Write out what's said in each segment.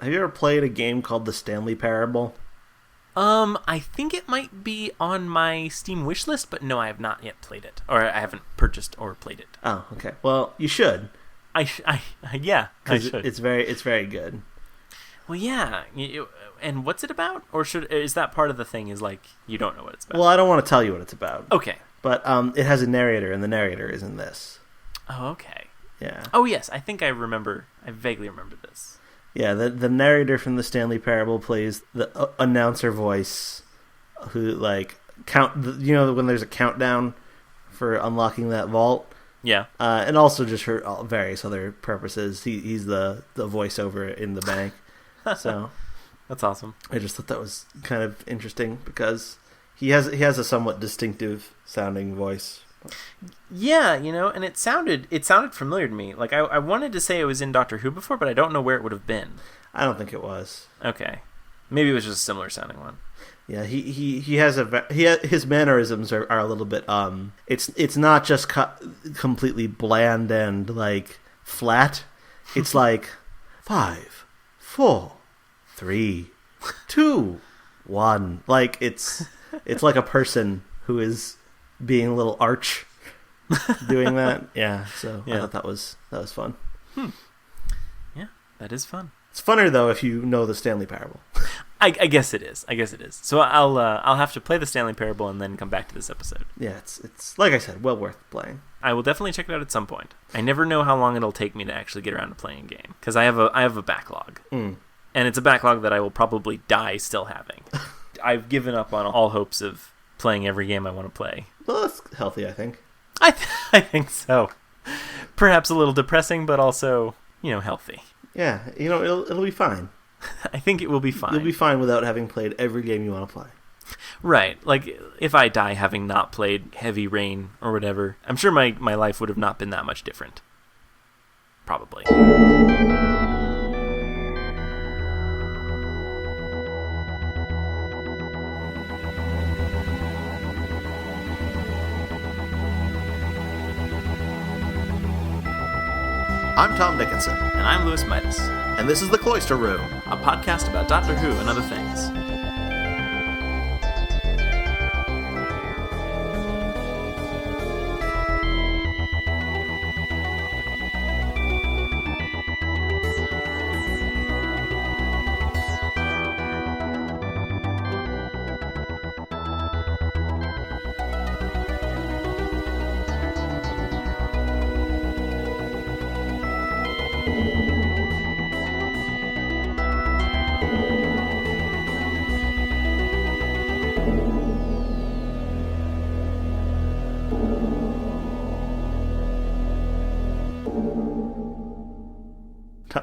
Have you ever played a game called The Stanley Parable? I think it might be on my Steam wishlist, but no, I have not yet played it. Or I haven't purchased or played it. Oh, okay. Well, you should. I should. It's very good. Well, yeah. And what's it about? Or is that part of the thing is like, you don't know what it's about? Well, I don't want to tell you what it's about. Okay. But it has a narrator, and the narrator is in this. Oh, okay. Yeah. Oh, yes. I think I vaguely remember this. Yeah, the narrator from the Stanley Parable plays the announcer voice who, like, when there's a countdown for unlocking that vault? Yeah. And also just for various other purposes. He's the voiceover in the bank. So that's awesome. I just thought that was kind of interesting because he has a somewhat distinctive sounding voice. Yeah, and it sounded familiar to me. Like I wanted to say it was in Doctor Who before, but I don't know where it would have been. I don't think it was. Okay, maybe it was just a similar sounding one. Yeah, he has his mannerisms are a little bit it's not just completely bland and like flat. It's like 5, 4, 3, 2, 1. Like it's like a person who is being a little arch doing that. Yeah, so yeah. I thought that was fun. Yeah, that is fun. It's funner though if you know the Stanley Parable. I guess it is. So I'll have to play the Stanley Parable and then come back to this episode. Yeah, it's like I said, well worth playing. I will definitely check it out at some point. I never know how long it'll take me to actually get around to playing a game because I have a backlog, and it's a backlog that I will probably die still having. I've given up on all hopes of playing every game I want to play. Well, that's healthy, I think. I think so. Perhaps a little depressing, but also, healthy. Yeah, it'll be fine. I think it will be fine. You'll be fine without having played every game you want to play. Right. Like, if I die having not played Heavy Rain or whatever, I'm sure my life would have not been that much different. Probably. I'm Tom Dickinson. And I'm Louis Midas. And this is The Cloister Room, a podcast about Doctor Who and other things.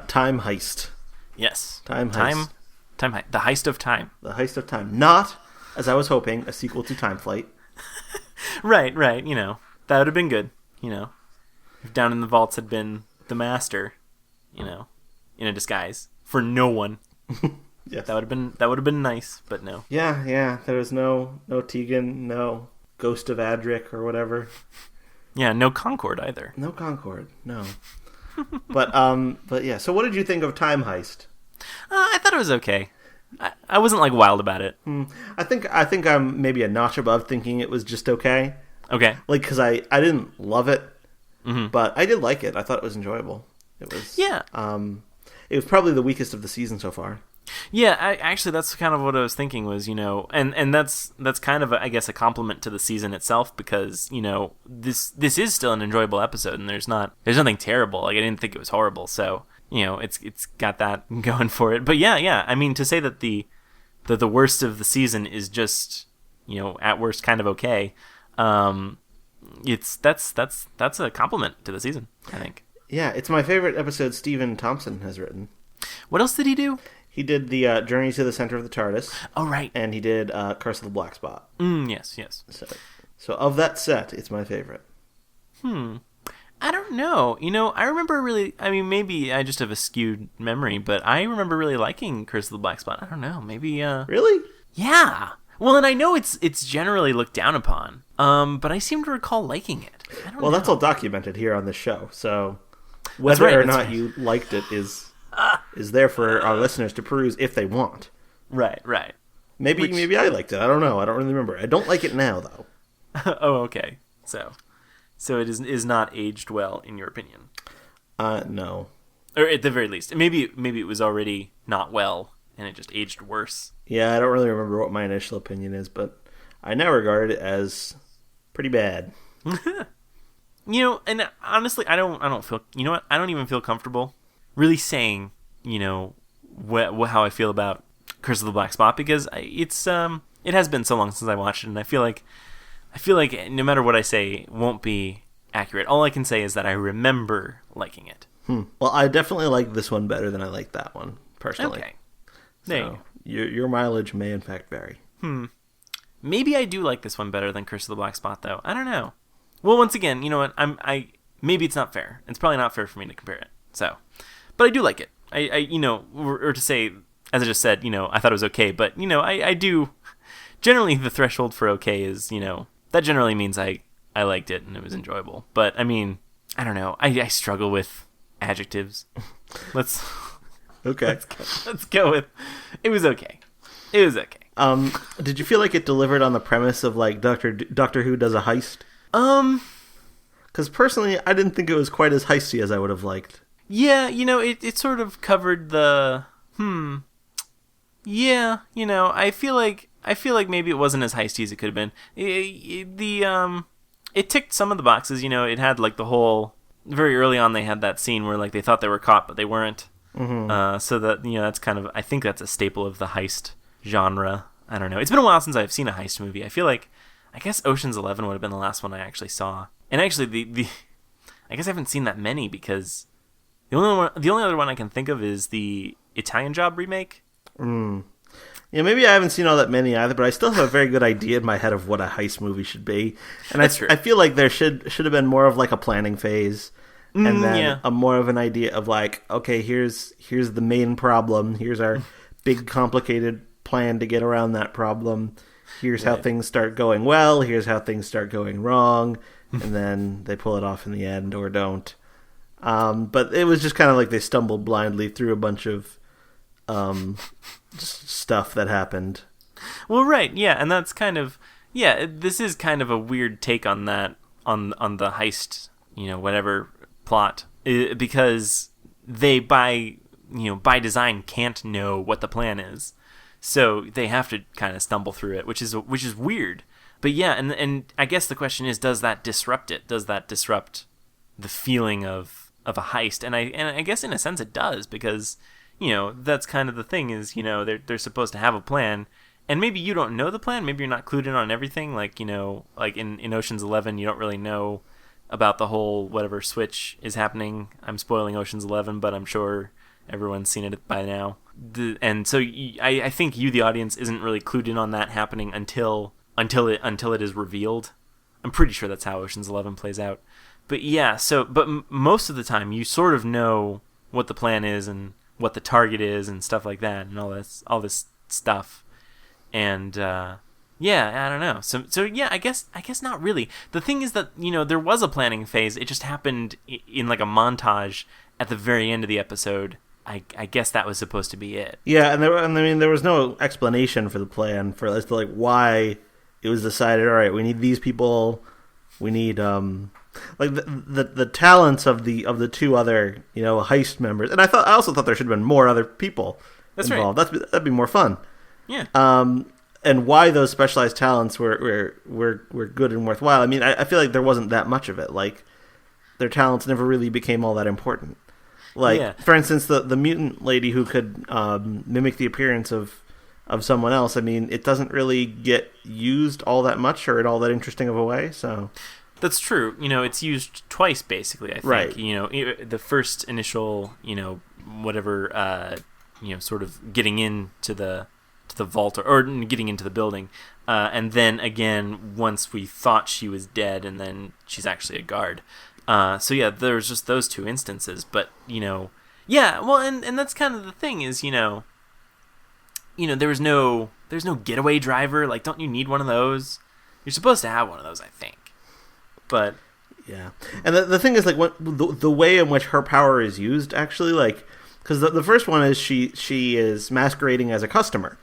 Time heist. Yes. Time heist. The heist of time. The heist of time. Not, as I was hoping, a sequel to Time Flight. Right. That would have been good. If Down in the Vaults had been the master, in a disguise for no one. Yes. That would have been nice, but no. Yeah. There was no Tegan, no Ghost of Adric or whatever. Yeah, no Concord either. No Concord. No. But yeah. So what did you think of Time Heist? I thought it was okay. I wasn't like wild about it. I think I'm maybe a notch above thinking it was just okay. Okay. Like, because I didn't love it, but I did like it. I thought it was enjoyable. It was. Yeah. It was probably the weakest of the season so far. Yeah, actually, that's kind of what I was thinking was, and that's kind of, I guess, a compliment to the season itself because, this is still an enjoyable episode and there's nothing terrible. Like, I didn't think it was horrible. So, it's got that going for it. But yeah. I mean, to say that the worst of the season is just, at worst kind of okay. That's a compliment to the season, I think. Yeah, it's my favorite episode Stephen Thompson has written. What else did he do? He did the Journey to the Center of the TARDIS. Oh, right. And he did Curse of the Black Spot. Yes. So of that set, it's my favorite. I don't know. I remember maybe I just have a skewed memory, but I remember really liking Curse of the Black Spot. I don't know. Maybe, Really? Yeah. Well, and I know it's generally looked down upon, but I seem to recall liking it. Well, that's all documented here on this show, so whether or not you liked it is is there for our listeners to peruse if they want. Right. Maybe I liked it. I don't know. I don't really remember. I don't like it now, though. Oh, okay. So it is not aged well, in your opinion? No. Or at the very least. Maybe it was already not well, and it just aged worse. Yeah, I don't really remember what my initial opinion is, but I now regard it as pretty bad. And honestly, I don't feel... You know what? I don't even feel comfortable really saying, how I feel about Curse of the Black Spot, because it has been so long since I watched it, and I feel like no matter what I say, it won't be accurate. All I can say is that I remember liking it. Well, I definitely like this one better than I like that one, personally. Okay. There so your mileage may in fact vary. Maybe I do like this one better than Curse of the Black Spot, though. I don't know. Well, once again, you know what? Maybe it's not fair. It's probably not fair for me to compare it. So, but I do like it. Or to say, as I just said, I thought it was okay, but I do. Generally, the threshold for okay is, that generally means I liked it and it was enjoyable. But I mean, I don't know. I struggle with adjectives. Let's go with it was okay. It was okay. Did you feel like it delivered on the premise of like Doctor Who does a heist? Because personally, I didn't think it was quite as heisty as I would have liked. Yeah, it sort of covered the Yeah, I feel like maybe it wasn't as heisty as it could have been. It ticked some of the boxes. It had like the whole very early on. They had that scene where like they thought they were caught, but they weren't. Mm-hmm. So that that's kind of, I think that's a staple of the heist genre. I don't know. It's been a while since I've seen a heist movie. I feel like, I guess Ocean's 11 would have been the last one I actually saw. And actually, I guess I haven't seen that many, because the only other one I can think of is the Italian Job remake. Yeah, maybe I haven't seen all that many either, but I still have a very good idea in my head of what a heist movie should be. And That's true. I feel like there should have been more of like a planning phase, and then a more of an idea of like, okay, here's the main problem. Here's our big complicated plan to get around that problem. Here's how things start going well. Here's how things start going wrong, and then they pull it off in the end or don't. But it was just kind of like they stumbled blindly through a bunch of stuff that happened. Well, right, yeah, and that's kind of, this is kind of a weird take on that, on the heist, whatever plot, because they by design can't know what the plan is, so they have to kind of stumble through it, which is weird. But yeah, and I guess the question is, does that disrupt it? Does that disrupt the feeling of a heist? And I guess in a sense it does, because that's kind of the thing is, they're supposed to have a plan, and maybe you don't know the plan, maybe you're not clued in on everything, like, like in Ocean's 11, you don't really know about the whole whatever switch is happening. I'm spoiling Ocean's 11, but I'm sure everyone's seen it by now. And so I think you, the audience, isn't really clued in on that happening until it is revealed. I'm pretty sure that's how Ocean's 11 plays out. But yeah, but most of the time you sort of know what the plan is and what the target is and stuff like that, and all this stuff. And I don't know. So yeah, I guess not really. The thing is that there was a planning phase. It just happened in like a montage at the very end of the episode. I guess that was supposed to be it. Yeah, and there was no explanation for the plan as to like why it was decided. All right, we need these people. We need like the talents of the two other heist members. And I also thought there should have been more other people involved. Right. That'd be more fun. Yeah. And why those specialized talents were good and worthwhile. I mean, I feel like there wasn't that much of it. Like, their talents never really became all that important. Like, for instance, the mutant lady who could mimic the appearance of someone else. I mean, it doesn't really get used all that much or in all that interesting of a way. So that's true. It's used twice basically. I think. Right. The first initial, whatever, sort of getting into the vault or getting into the building, and then again once we thought she was dead, and then she's actually a guard. So yeah, there's just those two instances, but well, and that's kind of the thing is, there's no getaway driver. Like, don't you need one of those? You're supposed to have one of those, I think. But yeah, and the thing is, like, the way in which her power is used, actually, like, because the first one is she is masquerading as a customer,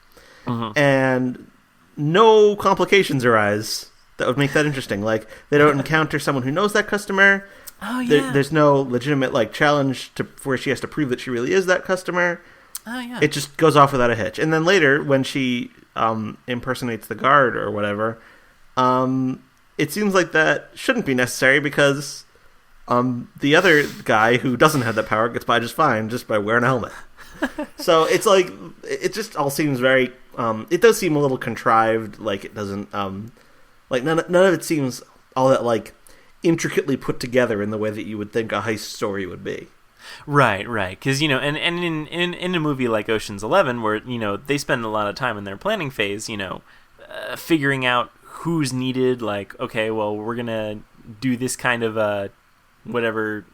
and no complications arise that would make that interesting. Like, they don't encounter someone who knows that customer. Oh, yeah. There's no legitimate, like, challenge to where she has to prove that she really is that customer. Oh, yeah. It just goes off without a hitch. And then later, when she impersonates the guard or whatever, it seems like that shouldn't be necessary because the other guy who doesn't have that power gets by just fine just by wearing a helmet. So it's like, it just all seems very... it does seem a little contrived, like it doesn't... like, none of it seems all that, like, intricately put together in the way that you would think a heist story would be. Right. Because, you know, and in a movie like Ocean's 11, where, you know, they spend a lot of time in their planning phase, you know, figuring out who's needed, like, okay, well, we're going to do this kind of, whatever,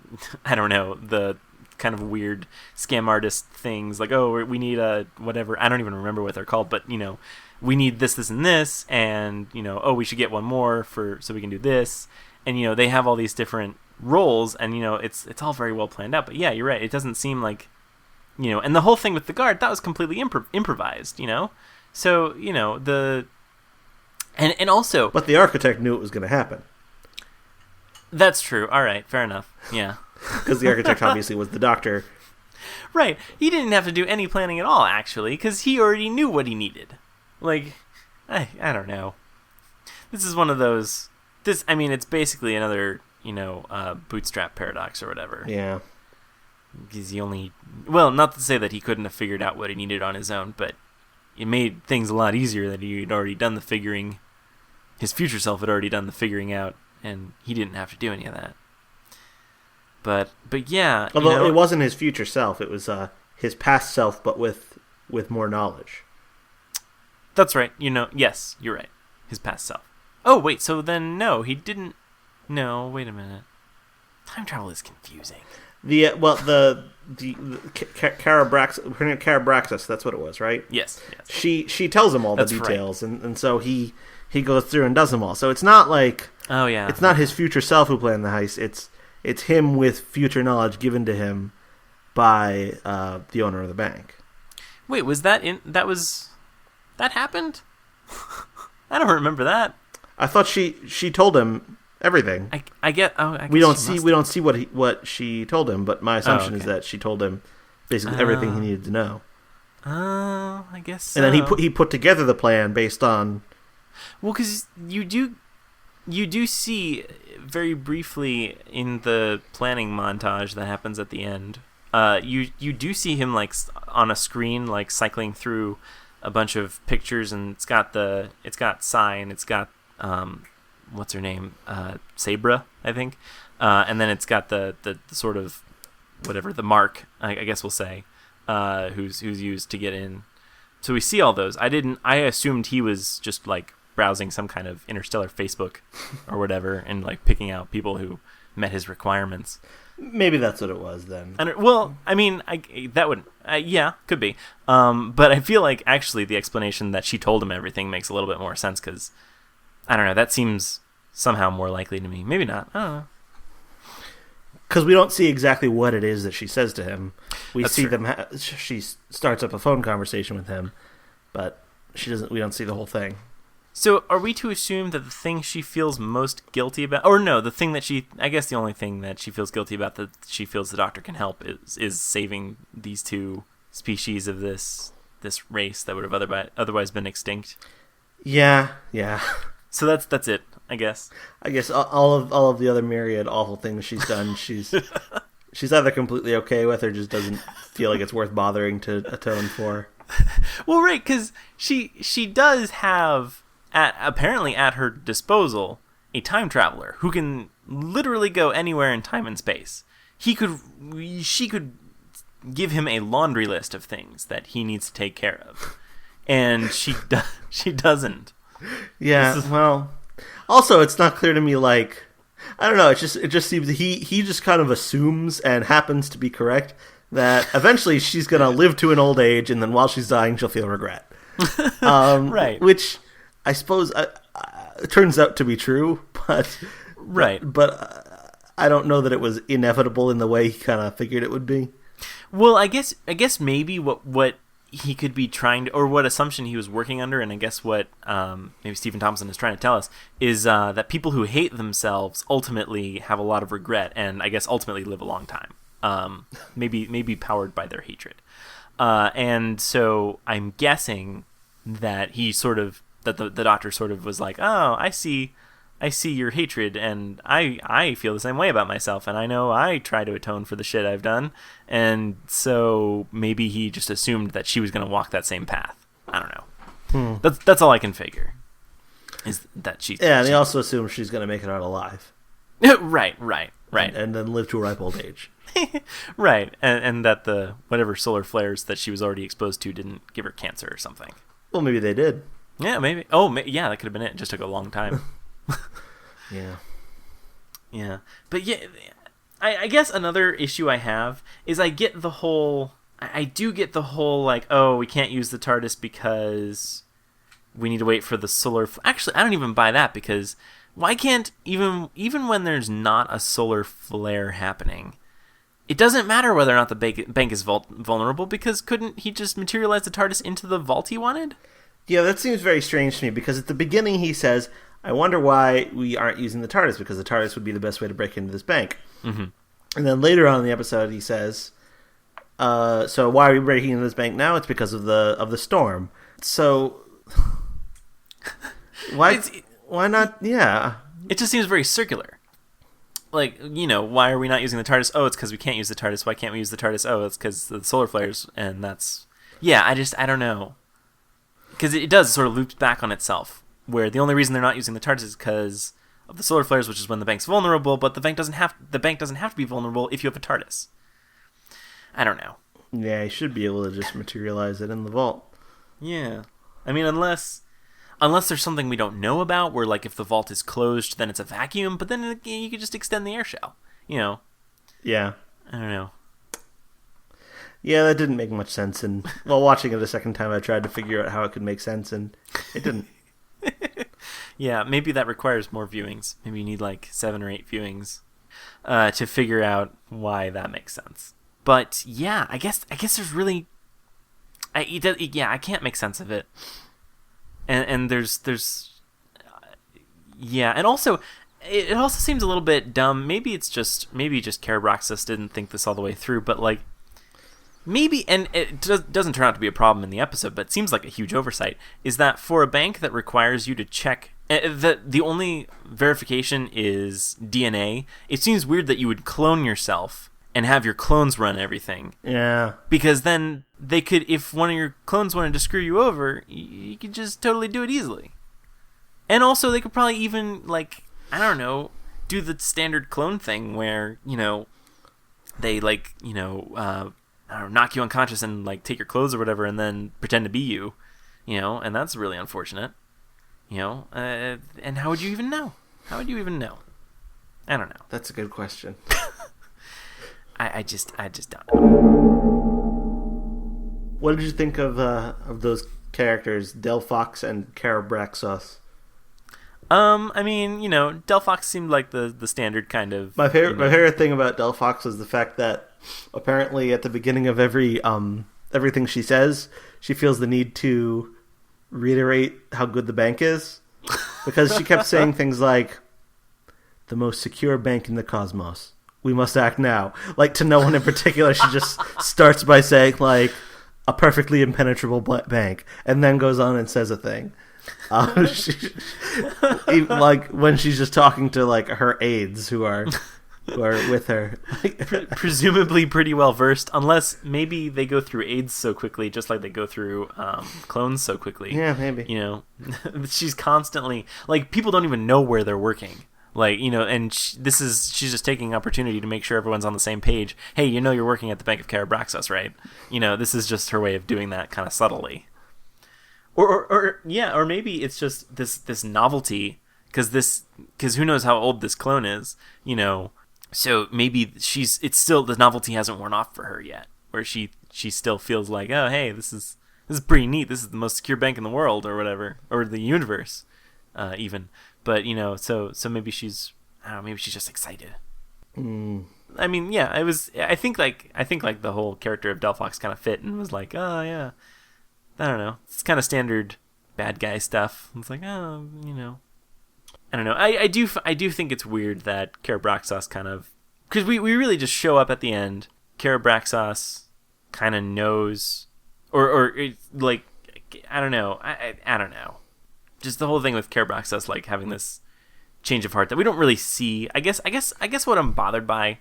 I don't know, the kind of weird scam artist things, like, oh, we need a whatever, I don't even remember what they're called, but, you know, we need this, and this, and, you know, oh, we should get one more so we can do this. And, you know, they have all these different roles, and, you know, it's all very well planned out. But yeah, you're right. It doesn't seem like, you know, and the whole thing with the guard, that was completely improvised, you know? So, you know, and also... But the architect knew it was going to happen. That's true. All right, fair enough. Yeah. Because the architect obviously was the doctor. Right. He didn't have to do any planning at all, actually, because he already knew what he needed. Like, I don't know. This is one of those... I mean, it's basically another, you know, bootstrap paradox or whatever. Yeah. Because he only... Well, not to say that he couldn't have figured out what he needed on his own, but it made things a lot easier that he had already done the figuring. His future self had already done the figuring out, and he didn't have to do any of that. But yeah... Although, you know, it wasn't his future self, it was his past self, but with more knowledge. That's right. You know, yes, you're right. His past self. Oh, wait, so then, no, he didn't... No, wait a minute. Time travel is confusing. The Carabraxus, that's what it was, right? Yes. She tells him all the details, right. and so he goes through and does them all. So it's not like... Oh, yeah. It's not his future self who planned the heist. It's him with future knowledge given to him by the owner of the bank. Wait, was that in... That happened? I don't remember that. I thought she told him everything. I get. Oh, I guess we don't see what she told him, but my assumption is that she told him basically everything he needed to know. Oh, I guess. So. And then he put together the plan based on. Well, because you do see very briefly in the planning montage that happens at the end. You do see him like on a screen, like cycling through a bunch of pictures, and it's got Sai, and it's got what's her name, Sabra, I think, and then it's got the sort of whatever the mark, I guess we'll say, who's used to get in. So we see all those. I assumed he was just like browsing some kind of interstellar Facebook or whatever, and like picking out people who met his requirements. Maybe that's what it was then. Well, I mean, that would, yeah, could be. But I feel like actually the explanation that she told him everything makes a little bit more sense because, I don't know, that seems somehow more likely to me. Maybe not. I don't know. Because we don't see exactly what it is that she says to him. We That's see true. them. She starts up a phone conversation with him, but she doesn't. We don't see the whole thing. So are we to assume that the thing she feels most guilty about, or no, the thing that I guess the only thing that she feels guilty about that she feels the doctor can help is saving these two species of this race that would have otherwise been extinct? Yeah. So that's it, I guess. I guess all of the other myriad awful things she's done, she's either completely okay with or just doesn't feel like it's worth bothering to atone for. Well, right, because she does have apparently at her disposal a time traveler who can literally go anywhere in time and space. She could give him a laundry list of things that he needs to take care of, and she doesn't. Yeah, well, also it's not clear to me, like, I don't know, it just seems he just kind of assumes and happens to be correct that eventually she's going to live to an old age, and then while she's dying she'll feel regret. Right. Which I suppose it turns out to be true, but right. But I don't know that it was inevitable in the way he kind of figured it would be. Well, I guess maybe what he could be trying to, or what assumption he was working under, and I guess what maybe Stephen Thompson is trying to tell us is that people who hate themselves ultimately have a lot of regret, and I guess ultimately live a long time. Maybe powered by their hatred. And so I'm guessing that he sort of, that the doctor sort of was like, oh, I see your hatred, and I feel the same way about myself, and I know I try to atone for the shit I've done, and so maybe he just assumed that she was going to walk that same path. I don't know. That's all I can figure. Is that she? Yeah, and he also assumes she's going to make it out alive. Right. And then live to a ripe old age. Right, and that the whatever solar flares that she was already exposed to didn't give her cancer or something. Well, maybe they did. Yeah, maybe. Oh, yeah, that could have been it. It just took a long time. Yeah. But yeah, I guess another issue I have is I do get the whole, like, oh, we can't use the TARDIS because we need to wait for the solar... Actually, I don't even buy that, because why can't, even when there's not a solar flare happening, it doesn't matter whether or not the bank is vulnerable, because couldn't he just materialize the TARDIS into the vault he wanted? Yeah, that seems very strange to me, because at the beginning he says, I wonder why we aren't using the TARDIS, because the TARDIS would be the best way to break into this bank. Mm-hmm. And then later on in the episode he says, so why are we breaking into this bank now? It's because of the storm. So why not? Yeah. It just seems very circular. Like, why are we not using the TARDIS? Oh, it's because we can't use the TARDIS. Why can't we use the TARDIS? Oh, it's because of the solar flares, and that's... Yeah, I don't know. Because it does sort of loops back on itself, where the only reason they're not using the TARDIS is because of the solar flares, which is when the bank's vulnerable, but the bank doesn't have to be vulnerable if you have a TARDIS. I don't know. Yeah, you should be able to just materialize it in the vault. Yeah. I mean, unless there's something we don't know about, where, like, if the vault is closed, then it's a vacuum, but then you could just extend the air shell, Yeah. I don't know. Yeah, that didn't make much sense, and while watching it a second time, I tried to figure out how it could make sense, and it didn't. Yeah, maybe that requires more viewings. Maybe you need, like, 7 or 8 viewings to figure out why that makes sense. But, yeah, I guess there's really... I can't make sense of it. And there's yeah, and also it also seems a little bit dumb. Maybe just Karabraxis didn't think this all the way through, but, like, maybe, and it doesn't turn out to be a problem in the episode, but it seems like a huge oversight, is that for a bank that requires you to check the only verification is DNA, it seems weird that you would clone yourself and have your clones run everything. Yeah. Because then they could, if one of your clones wanted to screw you over, you could just totally do it easily. And also, they could probably even, like, I don't know, do the standard clone thing where, they, like, I don't know, knock you unconscious and, like, take your clothes or whatever and then pretend to be you, and that's really unfortunate, and how would you even know? I don't know. That's a good question. I just don't know. What did you think of those characters, Del Fox and Karabraxos? I mean, Del Fox seemed like the standard kind of... My favorite thing about Del Fox was the fact that apparently at the beginning of everything she says, she feels the need to reiterate how good the bank is. Because she kept saying things like, the most secure bank in the cosmos. We must act now. Like, to no one in particular, she just starts by saying, like, a perfectly impenetrable bank, and then goes on and says a thing. Like, when she's just talking to, like, her aides who are with her. Presumably pretty well versed, unless maybe they go through aides so quickly, just like they go through clones so quickly. Yeah, maybe. She's constantly, like, people don't even know where they're working. Like, and she's just taking opportunity to make sure everyone's on the same page. Hey, you're working at the Bank of Karabraxos, right? This is just her way of doing that kind of subtly. Or maybe it's just this novelty, because who knows how old this clone is, So maybe the novelty hasn't worn off for her yet, where she still feels like, oh, hey, this is pretty neat. This is the most secure bank in the world, or whatever, or the universe, even. But so maybe she's, I don't know, maybe she's just excited. I mean, yeah, it was. I think like the whole character of Delphox kind of fit and was like, oh yeah, I don't know. It's kind of standard bad guy stuff. It's like, oh, I don't know. I do think it's weird that Karabraxos kind of, because we really just show up at the end. Karabraxos kind of knows, or like, I don't know. I don't know. Just the whole thing with Karabraxos like having this change of heart that we don't really see. I guess what I'm bothered by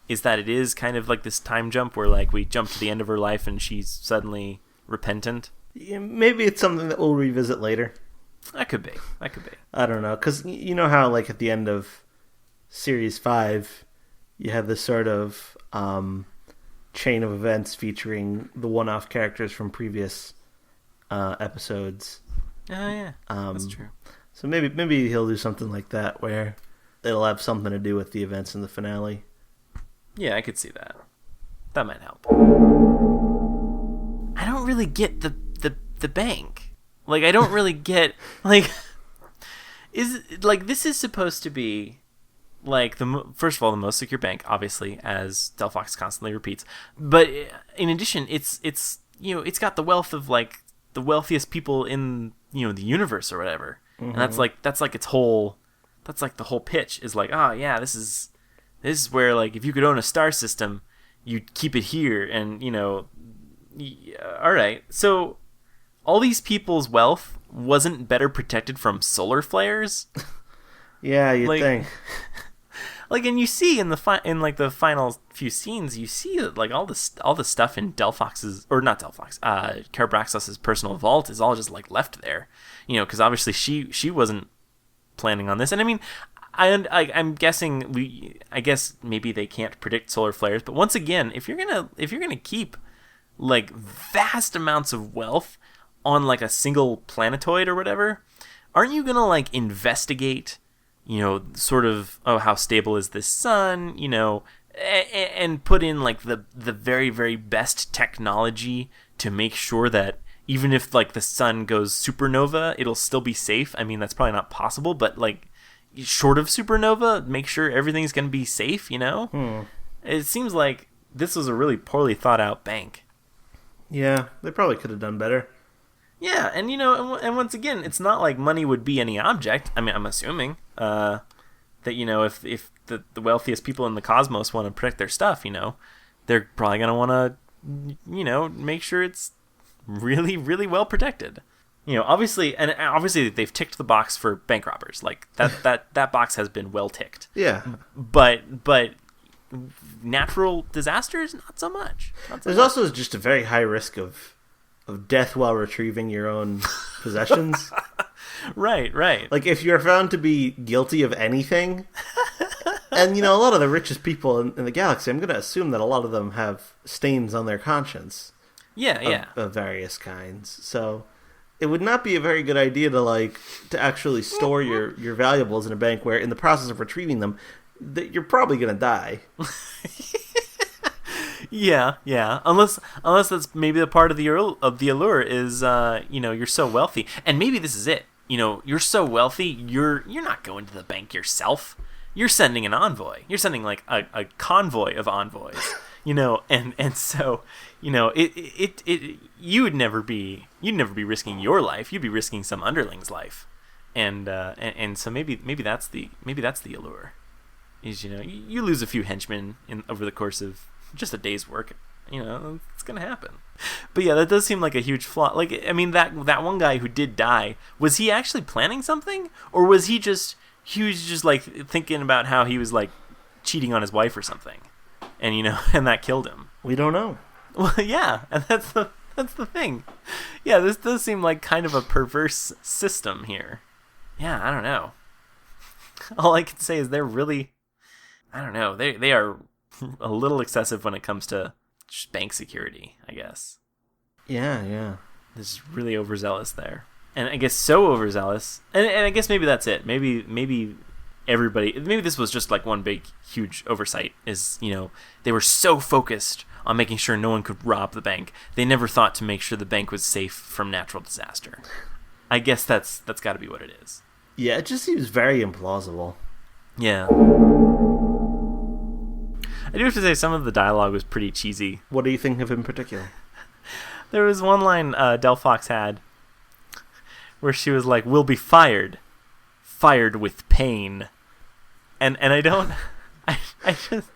is that it is kind of like this time jump where like we jump to the end of her life and she's suddenly repentant. Yeah, maybe it's something that we'll revisit later. That could be. I don't know, because you know how like at the end of Series 5, you have this sort of chain of events featuring the one-off characters from previous episodes. Oh yeah, that's true. So maybe he'll do something like that where it'll have something to do with the events in the finale. Yeah, I could see that. That might help. I don't really get the bank. Like, I don't really get, like, this is supposed to be, like, first of all, the most secure bank, obviously, as Delphox constantly repeats. But in addition, it's it's got the wealth of, like, the wealthiest people in, the universe or whatever. Mm-hmm. And that's like its whole, that's like the whole pitch is like, oh yeah, this is where, like, if you could own a star system, you'd keep it here. And, all right. So all these people's wealth wasn't better protected from solar flares. Yeah, you'd think. Like, and you see in the final few scenes, you see that like all the stuff in Karabraxos' personal vault is all just like left there, because obviously she wasn't planning on this. And I mean, I'm guessing I guess maybe they can't predict solar flares, but once again, if you're gonna keep like vast amounts of wealth on like a single planetoid or whatever, aren't you gonna like investigate? Sort of, how stable is this sun, and put in like the very, very best technology to make sure that even if like the sun goes supernova, it'll still be safe. I mean, that's probably not possible, but like short of supernova, make sure everything's going to be safe, It seems like this was a really poorly thought out bank. Yeah, they probably could have done better. Yeah, and and once again, it's not like money would be any object. I mean, I'm assuming that if the wealthiest people in the cosmos want to protect their stuff, they're probably gonna want to, make sure it's really, really well protected. Obviously they've ticked the box for bank robbers. Like that box has been well ticked. Yeah, but natural disasters, not so much. There's also just a very high risk of death while retrieving your own possessions. Right. Like, if you're found to be guilty of anything, and, a lot of the richest people in the galaxy, I'm going to assume that a lot of them have stains on their conscience. Yeah. Of various kinds. So, it would not be a very good idea to actually store your valuables in a bank where, in the process of retrieving them, that you're probably going to die. Yeah. Unless that's maybe the part of the allure is, you're so wealthy, and maybe this is it. You're so wealthy, you're not going to the bank yourself. You're sending an envoy. You're sending like a convoy of envoys. And so, you'd never be risking your life. You'd be risking some underling's life, and so maybe that's the allure. Is you lose a few henchmen over the course of just a day's work, it's gonna happen. But yeah, that does seem like a huge flaw. Like, I mean, that one guy who did die, was he actually planning something, or was he just like thinking about how he was like cheating on his wife or something, and and that killed him? We don't know. Well, yeah, and that's the thing. Yeah, this does seem like kind of a perverse system here. Yeah, I don't know. All I can say is they're really, I don't know, they are a little excessive when it comes to bank security, I guess. Yeah. This is really overzealous there. And I guess so overzealous. And I guess maybe that's it. Maybe everybody, maybe this was just like one big, huge oversight is, they were so focused on making sure no one could rob the bank. They never thought to make sure the bank was safe from natural disaster. I guess that's got to be what it is. Yeah, it just seems very implausible. Yeah. I do have to say some of the dialogue was pretty cheesy. What do you think of in particular? There was one line Del Fox had where she was like, "We'll be fired with pain," and I don't, I just,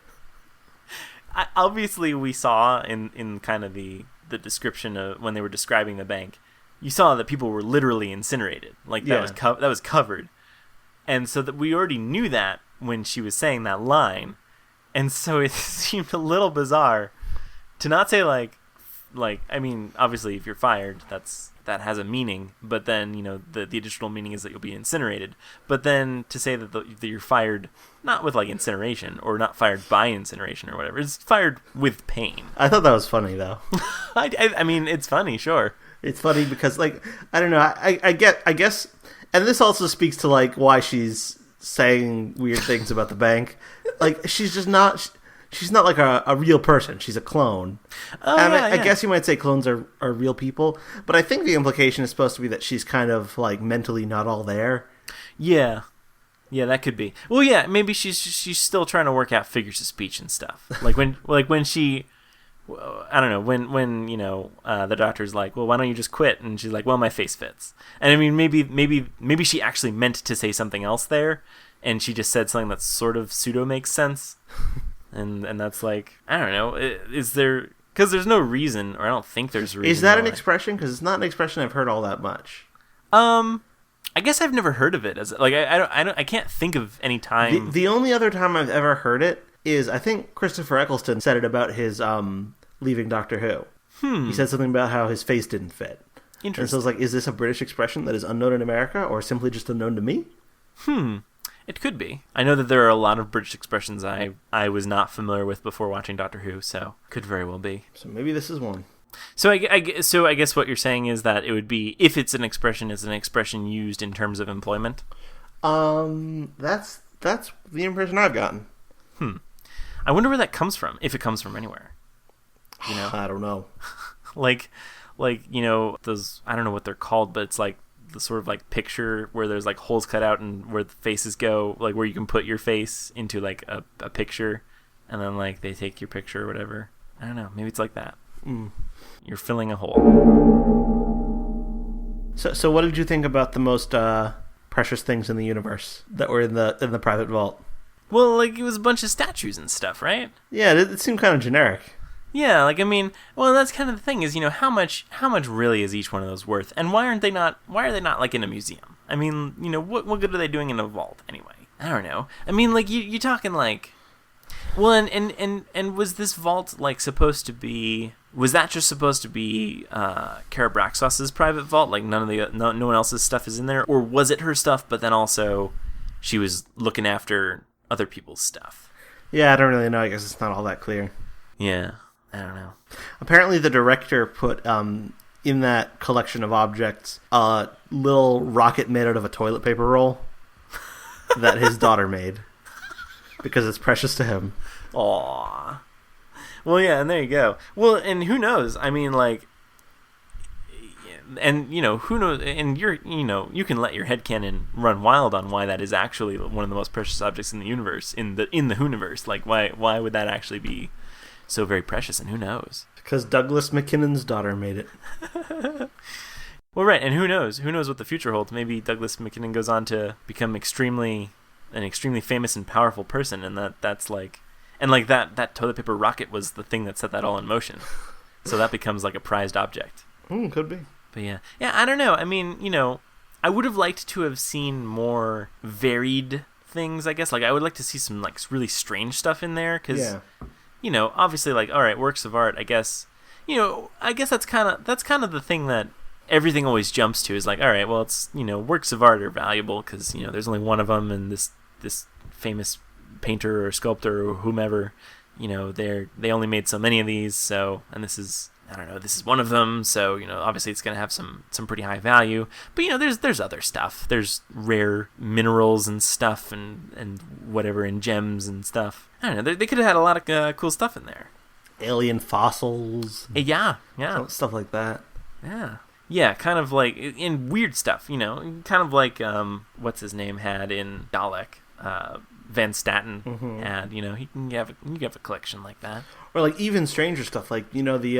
obviously we saw in kind of the description of when they were describing the bank, you saw that people were literally incinerated, like that was covered, and so that we already knew that when she was saying that line, and so it seemed a little bizarre to not say like I mean, obviously if you're fired, that has a meaning, but then, you know, the additional meaning is that you'll be incinerated. But then to say that you're fired not with like incineration, or not fired by incineration or whatever, it's fired with pain. I thought that was funny though. I mean, it's funny, sure. It's funny because, like, I don't know, I guess, and this also speaks to like why she's saying weird things about the bank. Like, she's not like a real person. She's a clone. Oh, and yeah, I guess you might say clones are real people, but I think the implication is supposed to be that she's kind of like mentally not all there. Yeah, that could be. Well, yeah, maybe she's still trying to work out figures of speech and stuff. Like when she, I don't know, when you know, the doctor's like, well, why don't you just quit? And she's like, well, my face fits. And I mean, maybe she actually meant to say something else there, and she just said something that sort of pseudo makes sense. And that's like, I don't know, is there, because there's no reason, or I don't think there's a reason. Is that an expression? Because it's not an expression I've heard all that much. I guess I've never heard of it as like I can't think of any time. The only other time I've ever heard it is, I think Christopher Eccleston said it about his leaving Doctor Who. He said something about how his face didn't fit. Interesting. And so I was like, is this a British expression that is unknown in America, or simply just unknown to me? It could be. I know that there are a lot of British expressions I was not familiar with before watching Doctor Who, so could very well be. So maybe this is one. So I guess what you're saying is that it would be, if it's an expression used in terms of employment? That's the impression I've gotten. I wonder where that comes from, if it comes from anywhere. You know? I don't know. like, you know, those, I don't know what they're called, but it's like the sort of like picture where there's like holes cut out and where the faces go, like where you can put your face into like a picture, and then like they take your picture or whatever. I don't know. Maybe it's like that. You're filling a hole. So what did you think about the most precious things in the universe that were in the private vault? Well, like, it was a bunch of statues and stuff, right? Yeah, it seemed kind of generic. Yeah, like, I mean, well, that's kind of the thing is, you know, how much really is each one of those worth, and why are they not like in a museum? I mean, you know, what good are they doing in a vault anyway? I don't know. I mean, like, you talking like, well, and was this vault like supposed to be? Was that just supposed to be Karabraxos's private vault? Like no one else's stuff is in there, or was it her stuff? But then also, she was looking after other people's stuff. Yeah, I don't really know. I guess it's not all that clear. Yeah, I don't know. Apparently, the director put in that collection of objects a little rocket made out of a toilet paper roll that his daughter made because it's precious to him. Aww. Well, yeah, and there you go. Well, and who knows? I mean, like, and, you know, who knows? And you can let your headcanon run wild on why that is actually one of the most precious objects in the universe, in the Whoniverse. Like, why would that actually be so very precious? And who knows? Because Douglas McKinnon's daughter made it. Well, right, and who knows? Who knows what the future holds? Maybe Douglas McKinnon goes on to become an extremely famous and powerful person, and that's like. And like that toilet paper rocket was the thing that set that all in motion. So that becomes like a prized object. Could be. But yeah, I don't know. I mean, you know, I would have liked to have seen more varied things, I guess. Like, I would like to see some like really strange stuff in there. Because, you know, obviously, like, all right, works of art, I guess. You know, I guess that's kind of the thing that everything always jumps to is like, all right, well, it's, you know, works of art are valuable because, you know, there's only one of them, and this famous painter or sculptor or whomever, you know, they only made so many of these, so, and this is, I don't know, this is one of them, so, you know, obviously it's going to have some pretty high value, but, you know, there's other stuff, there's rare minerals and stuff and whatever, and gems and stuff. I don't know, they could have had a lot of cool stuff in there. Alien fossils. Yeah. Stuff like that. Yeah, kind of like, in weird stuff, you know, kind of like, what's his name had in Dalek, Van Staten had. You know, you can have a collection like that. Or like even stranger stuff, like, you know, the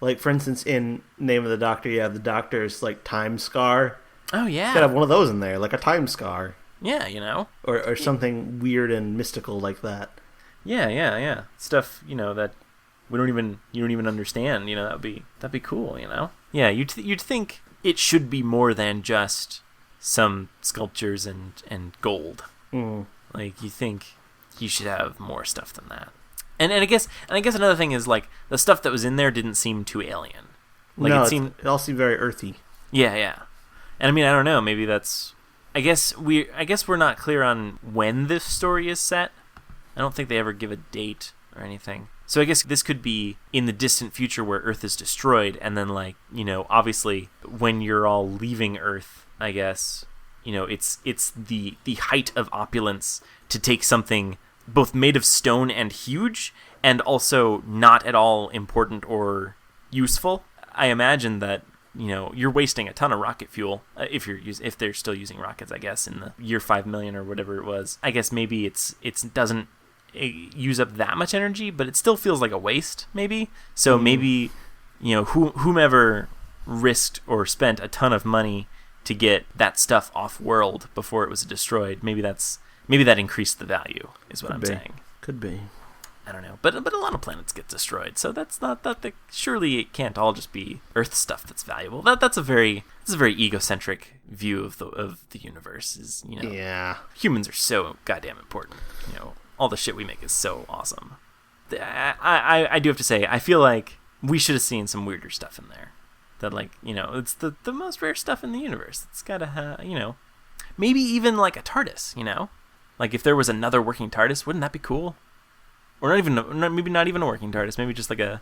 like for instance in Name of the Doctor, you have the Doctor's like time scar. Oh yeah, you could have one of those in there, like a time scar. Yeah, you know, or something weird and mystical like that. Yeah. Stuff, you know, that you don't even understand. You know, that'd be cool. You know, yeah. You'd think it should be more than just some sculptures and gold. Like, you think you should have more stuff than that. And I guess another thing is, like, the stuff that was in there didn't seem too alien. Like, no, it all seemed very earthy. Yeah. And I mean, I don't know, maybe that's, I guess we're not clear on when this story is set. I don't think they ever give a date or anything. So I guess this could be in the distant future where Earth is destroyed, and then, like, you know, obviously when you're all leaving Earth, I guess, you know, it's the height of opulence to take something both made of stone and huge, and also not at all important or useful. I imagine that, you know, you're wasting a ton of rocket fuel if they're still using rockets, I guess, in the year 5 million or whatever it was. I guess maybe it doesn't use up that much energy, but it still feels like a waste, maybe. So maybe, you know, whomever risked or spent a ton of money to get that stuff off world before it was destroyed, maybe that increased the value, is what I'm saying. Could be. I don't know, but a lot of planets get destroyed, so that's not that. Surely it can't all just be Earth stuff that's valuable. That's a very egocentric view of the universe. Is, you know, yeah, humans are so goddamn important. You know, all the shit we make is so awesome. I do have to say, I feel like we should have seen some weirder stuff in there. That, like, you know, it's the most rare stuff in the universe. It's gotta have, you know, maybe even like a TARDIS. You know, like if there was another working TARDIS, wouldn't that be cool? Or maybe not even a working TARDIS. Maybe just like a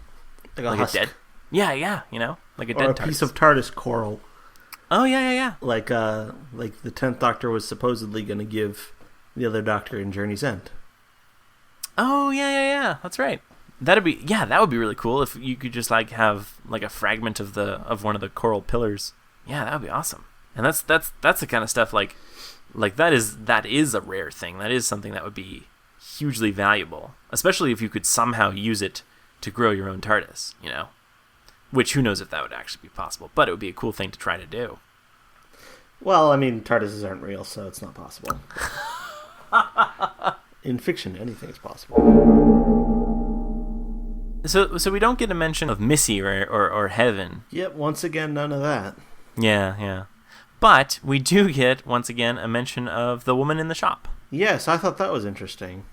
husk. A dead. Yeah. You know, like a or dead a TARDIS. Piece of TARDIS coral. Oh yeah. Like the 10th Doctor was supposedly going to give the other Doctor in Journey's End. Oh yeah. That's right. That would be really cool if you could just like have like a fragment of one of the coral pillars. Yeah, that would be awesome. And that's the kind of stuff like that is a rare thing. That is something that would be hugely valuable, especially if you could somehow use it to grow your own TARDIS, you know? Which, who knows if that would actually be possible, but it would be a cool thing to try to do. Well, I mean, TARDISes aren't real, so it's not possible. In fiction, anything is possible. So we don't get a mention of Missy or Heaven. Yep, once again, none of that. Yeah. But we do get, once again, a mention of the woman in the shop. Yes, I thought that was interesting.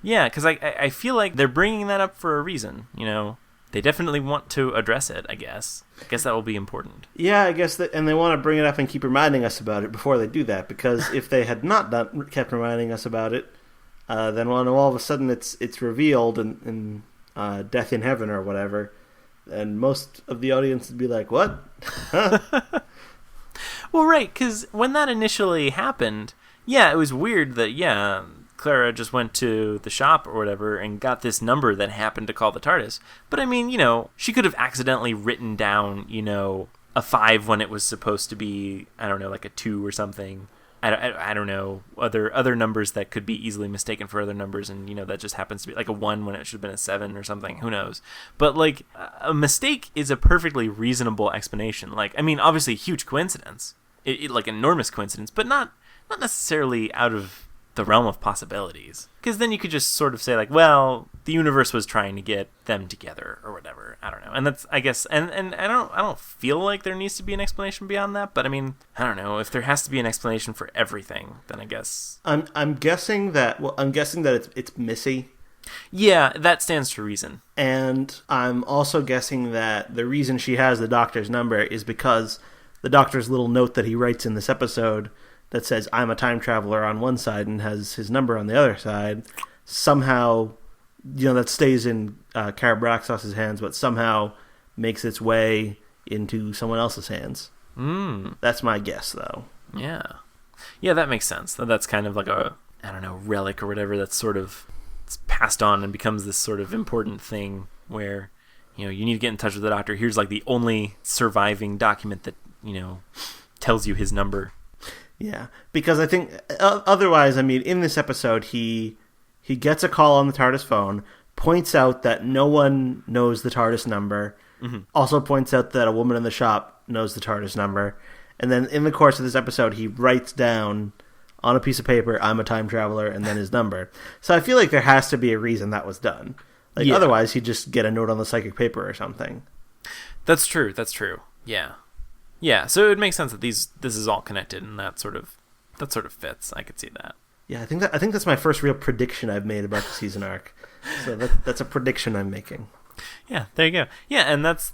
Yeah, because I feel like they're bringing that up for a reason, you know? They definitely want to address it, I guess. I guess that will be important. Yeah, I guess that, and they want to bring it up and keep reminding us about it before they do that, because if they had not kept reminding us about it, then when all of a sudden it's revealed in Death in Heaven or whatever, and most of the audience would be like, what? Well, right, because when that initially happened, yeah, it was weird that, yeah, Clara just went to the shop or whatever and got this number that happened to call the TARDIS. But I mean, you know, she could have accidentally written down, you know, a 5 when it was supposed to be, I don't know, like a 2 or something. I don't know, other numbers that could be easily mistaken for other numbers, and, you know, that just happens to be like a 1 when it should have been a 7 or something. Who knows? But, like, a mistake is a perfectly reasonable explanation. Like, I mean, obviously a huge coincidence, like enormous coincidence, but not necessarily out of the realm of possibilities. Because then you could just sort of say, like, well, the universe was trying to get them together or whatever. I don't know. And that's, I guess, and I don't feel like there needs to be an explanation beyond that, but I mean, I don't know. If there has to be an explanation for everything, then I guess I'm guessing that it's Missy. Yeah, that stands to reason. And I'm also guessing that the reason she has the Doctor's number is because the Doctor's little note that he writes in this episode that says, I'm a time traveler on one side and has his number on the other side, somehow, you know, that stays in Karabraxos's hands, but somehow makes its way into someone else's hands. That's my guess, though. Yeah, that makes sense. That's kind of like a, I don't know, relic or whatever that's sort of, it's passed on and becomes this sort of important thing where, you know, you need to get in touch with the Doctor. Here's like the only surviving document that, you know, tells you his number. Yeah, because I think otherwise, I mean, in this episode, he gets a call on the TARDIS phone, points out that no one knows the TARDIS number, also points out that a woman in the shop knows the TARDIS number, and then in the course of this episode, he writes down on a piece of paper, "I'm a time traveler," and then his number. So I feel like there has to be a reason that was done. Like otherwise, he'd just get a note on the psychic paper or something. That's true. Yeah. Yeah, so it would make sense that this is all connected, and that sort of fits. I could see that. Yeah, I think that's my first real prediction I've made about the season arc. So that's a prediction I'm making. Yeah, there you go. Yeah, and that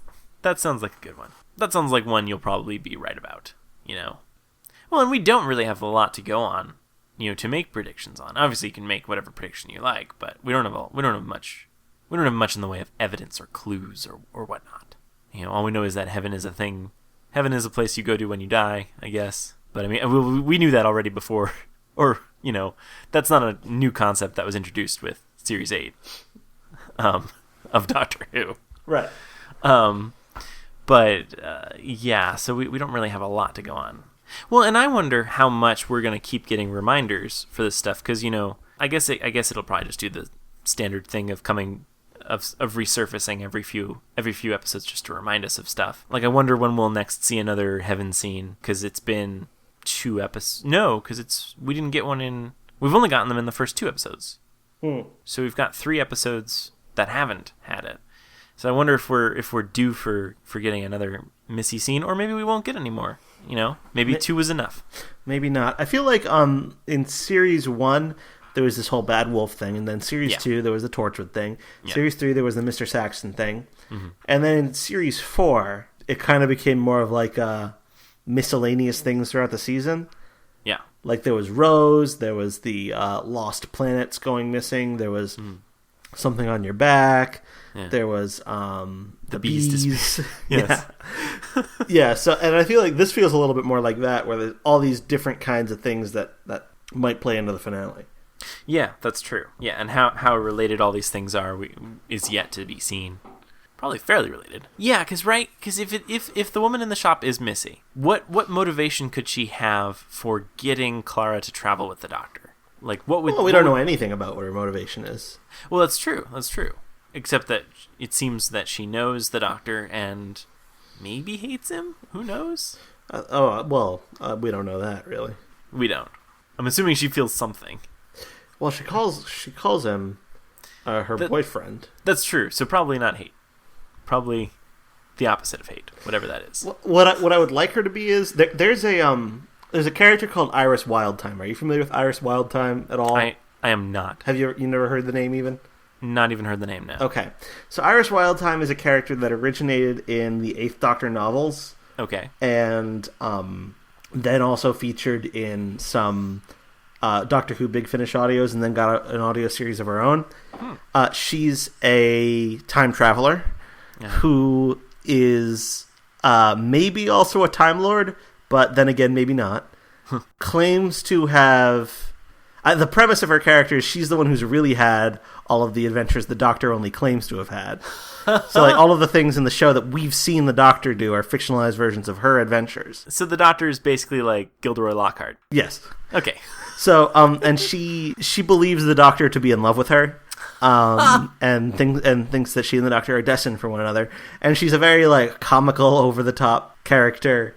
sounds like a good one. That sounds like one you'll probably be right about. Well, and we don't really have a lot to go on, to make predictions on. Obviously, you can make whatever prediction you like, but we don't have much in the way of evidence or clues or whatnot. All we know is that heaven is a thing. Heaven is a place you go to when you die, I guess. But I mean, we knew that already before. Or, that's not a new concept that was introduced with Series 8 of Doctor Who. Right. Yeah, so we don't really have a lot to go on. Well, and I wonder how much we're going to keep getting reminders for this stuff. Because, I guess it'll probably just do the standard thing of resurfacing every few episodes just to remind us of stuff. Like, I wonder when we'll next see another heaven scene, because it's been 2 episodes. No, because we didn't get one in. We've only gotten them in the first 2 episodes. So we've got 3 episodes that haven't had it. So I wonder if we're due for getting another Missy scene, or maybe we won't get any more. Maybe 2 was enough. Maybe not. I feel like in series 1. There was this whole Bad Wolf thing, and then Series 2, there was the Torchwood thing. Yeah. Series 3, there was the Mr. Saxon thing. Mm-hmm. And then in Series 4, it kind of became more of like miscellaneous things throughout the season. Yeah. Like there was Rose, there was the lost planets going missing, there was something on your back, there was the bees. Yes. Yeah, so, and I feel like this feels a little bit more like that, where there's all these different kinds of things that might play into the finale. Yeah, that's true. Yeah, and how related all these things are is yet to be seen. Probably fairly related. Yeah, because if the woman in the shop is Missy, what motivation could she have for getting Clara to travel with the Doctor? Like, what would? Well, we don't know anything about what her motivation is. Well, that's true. Except that it seems that she knows the Doctor and maybe hates him. Who knows? We don't know that really. We don't. I'm assuming she feels something. Well, she calls him her boyfriend. That's true. So probably not hate. Probably the opposite of hate, whatever that is. What I would like her to be is there's a character called Iris Wildtime. Are you familiar with Iris Wildtime at all? I am not. Have you never heard the name even? Not even heard the name, no. Okay, so Iris Wildtime is a character that originated in the 8th Doctor novels. Okay, and then also featured in some Doctor Who Big Finish audios, and then got an audio series of her own. She's a time traveler who is maybe also a Time Lord, but then again, maybe not. Claims to have... the premise of her character is she's the one who's really had all of the adventures the Doctor only claims to have had. So, like, all of the things in the show that we've seen the Doctor do are fictionalized versions of her adventures. So the Doctor is basically like Gilderoy Lockhart. Yes. Okay. So, and she believes the Doctor to be in love with her, and thinks that she and the Doctor are destined for one another. And she's a very, like, comical, over-the-top character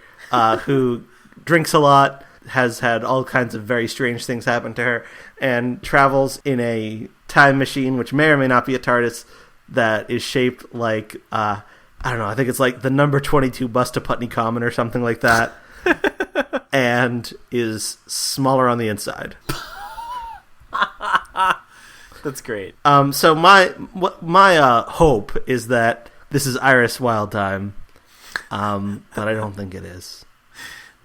who drinks a lot, has had all kinds of very strange things happen to her, and travels in a time machine, which may or may not be a TARDIS, that is shaped like, I don't know, I think it's like the number 22 bus to Putney Common or something like that, and is smaller on the inside. That's great. So my hope is that this is Iris Wildtime, but I don't think it is.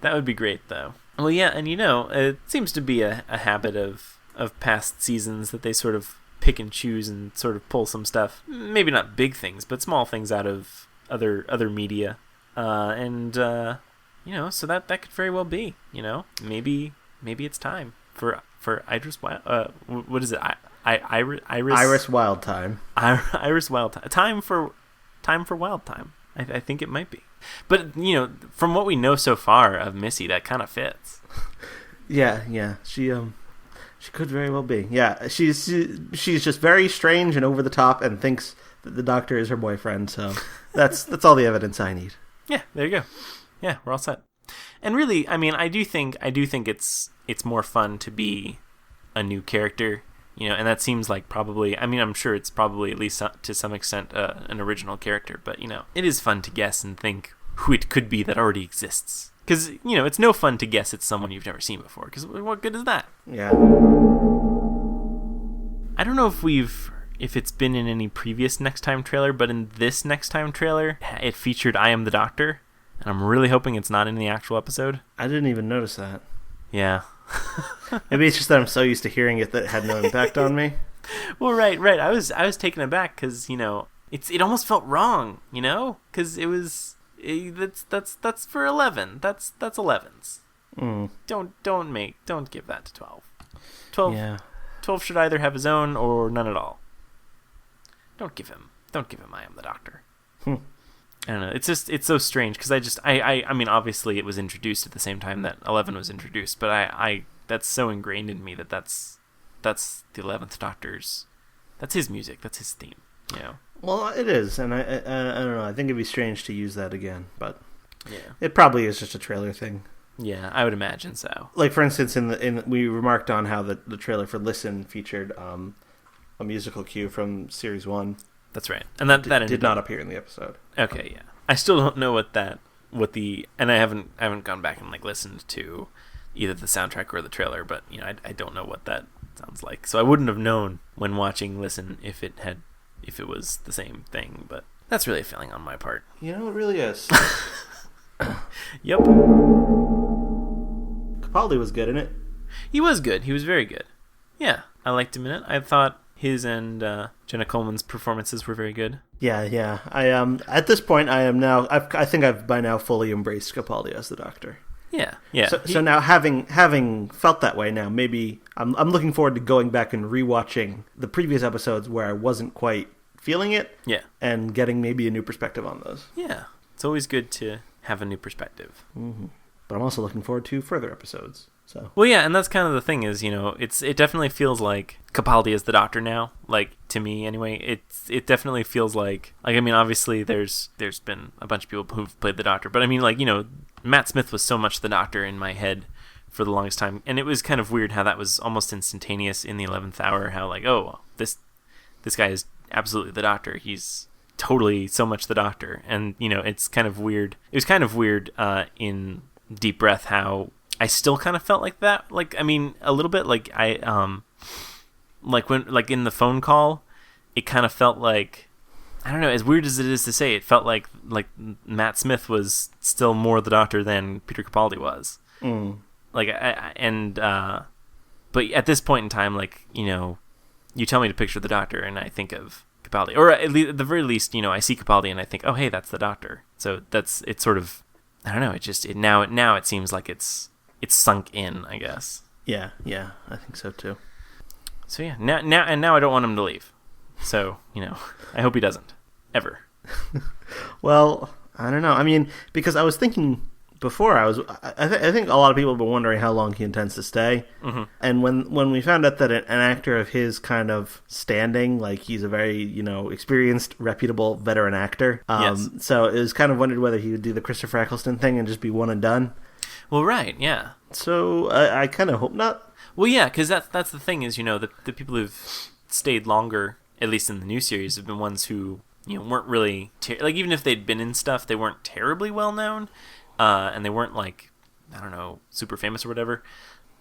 That would be great, though. Well, yeah, and it seems to be a habit of past seasons that they sort of pick and choose and sort of pull some stuff, maybe not big things, but small things out of other media, so that could very well be, maybe it's time for Iris Wild. What is it? Iris Wildtime. Iris Wildtime. Time for Wildtime. I think it might be. But, from what we know so far of Missy, that kind of fits. Yeah. She could very well be. Yeah, she's just very strange and over the top, and thinks that the Doctor is her boyfriend. So that's all the evidence I need. Yeah, there you go. Yeah, we're all set. And really, I mean, I do think it's more fun to be a new character, and that seems like probably. I mean, I'm sure it's probably at least to some extent an original character, but it is fun to guess and think who it could be that already exists. Because, it's no fun to guess it's someone you've never seen before, because what good is that? Yeah. I don't know if it's been in any previous Next Time trailer, but in this Next Time trailer, it featured I Am the Doctor, and I'm really hoping it's not in the actual episode. I didn't even notice that. Yeah. Maybe it's just that I'm so used to hearing it that it had no impact on me. Well, right. I was taken aback because, it almost felt wrong, because it was... That's for 11. That's 11s. Don't give that to 12. 12. Yeah. 12 should either have his own or none at all. Don't give him I Am the Doctor. I don't know. It's so strange because I mean, obviously it was introduced at the same time that 11 was introduced, but I that's so ingrained in me that's the 11th Doctor's. That's his music. That's his theme. Well, it is, and I don't know. I think it'd be strange to use that again, but yeah, it probably is just a trailer thing. Yeah, I would imagine so. Like, for instance, we remarked on how the trailer for Listen featured a musical cue from Series 1. That's right, and that did not appear in the episode. Okay, yeah, I still don't know and I haven't gone back and listened to either the soundtrack or the trailer, but I don't know what that sounds like, so I wouldn't have known when watching Listen if it was the same thing, but that's really a failing on my part. It really is. Yep. Capaldi was good in it. He was good. He was very good. Yeah, I liked him in it. I thought his and Jenna Coleman's performances were very good. Yeah. I at this point I think I've by now fully embraced Capaldi as the Doctor. Yeah. So now having felt that way now, maybe I'm looking forward to going back and rewatching the previous episodes where I wasn't quite feeling it. Yeah. And getting maybe a new perspective on those. Yeah. It's always good to have a new perspective. Mm-hmm. But I'm also looking forward to further episodes. So. Well, yeah, and that's kind of the thing is, it definitely feels like Capaldi is the Doctor now. Like, to me anyway, it definitely feels like I mean, obviously there's been a bunch of people who've played the Doctor, but I mean, Matt Smith was so much the Doctor in my head for the longest time, and it was kind of weird how that was almost instantaneous in the 11th hour, how this guy is absolutely the Doctor. He's totally so much the Doctor, and it's kind of weird. It was kind of weird in Deep Breath how I still kind of felt like that. I mean, a little bit when in the phone call, it kind of felt like, I don't know, as weird as it is to say, it felt like Matt Smith was still more the Doctor than Peter Capaldi was. Mm. But at this point in time, you tell me to picture the Doctor, and I think of Capaldi, or at the very least, I see Capaldi and I think, oh, hey, that's the Doctor. So it's sort of, I don't know. Now it seems like it's sunk in, I guess. Yeah, I think so too. So yeah, now I don't want him to leave. So I hope he doesn't ever. Well, I don't know. I mean, because I was thinking before, I think a lot of people have been wondering how long he intends to stay. Mm-hmm. And when we found out that an actor of his kind of standing, he's a very experienced, reputable veteran actor. Yes. So it was kind of wondered whether he would do the Christopher Eccleston thing and just be one and done. Well, right, yeah. So I kind of hope not. Well, yeah, because that's the thing is, the people who've stayed longer, at least in the new series, have been ones who weren't really even if they'd been in stuff, they weren't terribly well known, and they weren't I don't know, super famous or whatever.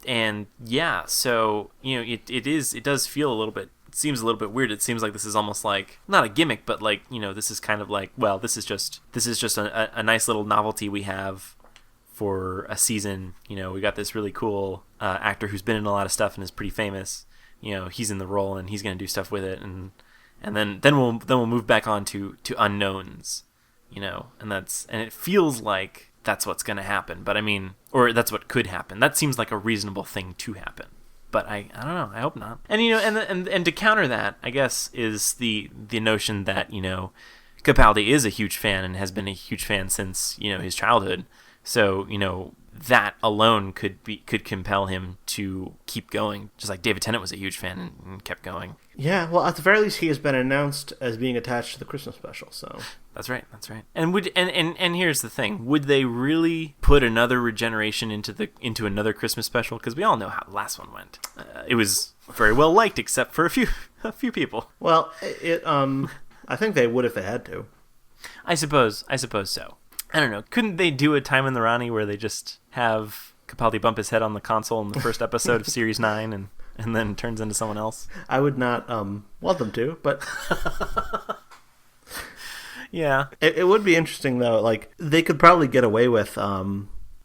And yeah, so it does feel a little bit. It seems a little bit weird. It seems like this is almost not a gimmick, but this is kind of this is just a nice little novelty we have for a season. We got this really cool actor who's been in a lot of stuff and is pretty famous. He's in the role and he's going to do stuff with it, and then we'll move back on to unknowns, and it feels like that's what's going to happen. But I mean, or that's what could happen. That seems like a reasonable thing to happen. But I don't know. I hope not. And and to counter that, I guess, is the notion that Capaldi is a huge fan and has been a huge fan since his childhood. So that alone could compel him to keep going, just like David Tennant was a huge fan and kept going. Yeah, well, at the very least, he has been announced as being attached to the Christmas special, so... That's right. And here's the thing: would they really put another regeneration into another Christmas special? Because we all know how the last one went. It was very well liked, except for a few people. Well, I think they would if they had to. I suppose so. I don't know. Couldn't they do a Time in the Rani where they just have Capaldi bump his head on the console in the first episode of Series 9 and then turns into someone else? I would not want them to, but... Yeah. It would be interesting, though. Like, they could probably get away with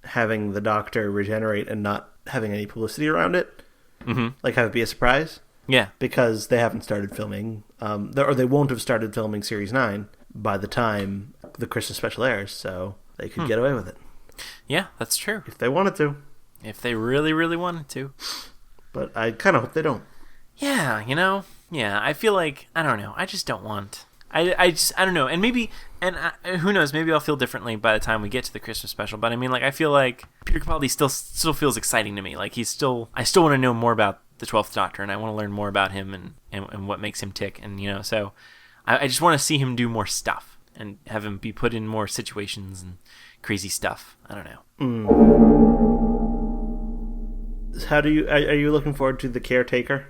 having the Doctor regenerate and not having any publicity around it. Mm-hmm. Like, have it be a surprise. Yeah. Because they haven't started filming, or they won't have started filming Series 9 by the time the Christmas special airs, so they could get away with it. Yeah, that's true. If they wanted to. If they really, really wanted to. But I kind of hope they don't. Yeah, Yeah, I feel like, I don't know, I just don't want... I don't know, and maybe, who knows, maybe I'll feel differently by the time we get to the Christmas special, but I mean, like, I feel like Peter Capaldi still feels exciting to me. Like, I still want to know more about the 12th Doctor, and I want to learn more about him and what makes him tick, and, so I just want to see him do more stuff, and have him be put in more situations and crazy stuff. I don't know. Are you looking forward to The Caretaker?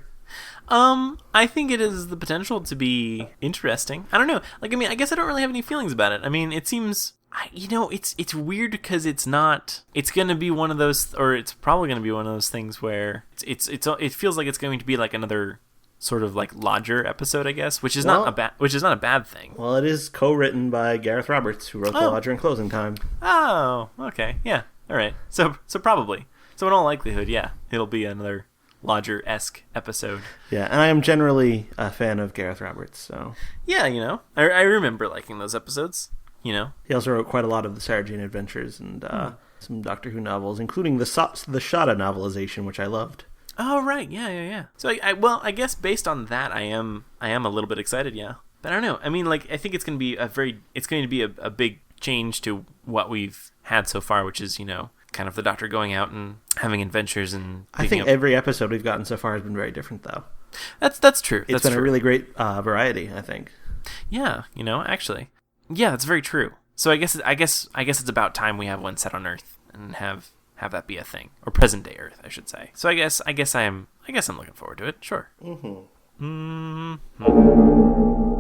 I think it has the potential to be interesting. I don't know. Like, I mean, I guess I don't really have any feelings about it. I mean, it seems, it's weird because it's going to be one of those, or it's probably going to be one of those things where it feels like it's going to be like another sort of like Lodger episode, I guess, which is not a bad thing. Well, it is co-written by Gareth Roberts, who wrote The Lodger and Closing Time. Oh, okay. Yeah. All right. So probably. So in all likelihood, yeah, it'll be another Lodger-esque episode. Yeah, and I am generally a fan of Gareth Roberts, so... Yeah, I remember liking those episodes, He also wrote quite a lot of the Sarah Jane Adventures and some Doctor Who novels, including the Shada novelization, which I loved. Oh, right, yeah. So, I guess based on that, I am a little bit excited, yeah. But I don't know. I mean, like, I think it's going to be a big change to what we've had so far, which is, kind of the Doctor going out and having adventures and... I think every episode we've gotten so far has been very different, though. That's true. It's been a really great variety, I think. Yeah, actually. Yeah, that's very true. So I guess it's about time we have one set on Earth and have that be a thing. Or present day Earth, I should say. So I guess I'm looking forward to it, sure. Mm-hmm. Mm-hmm.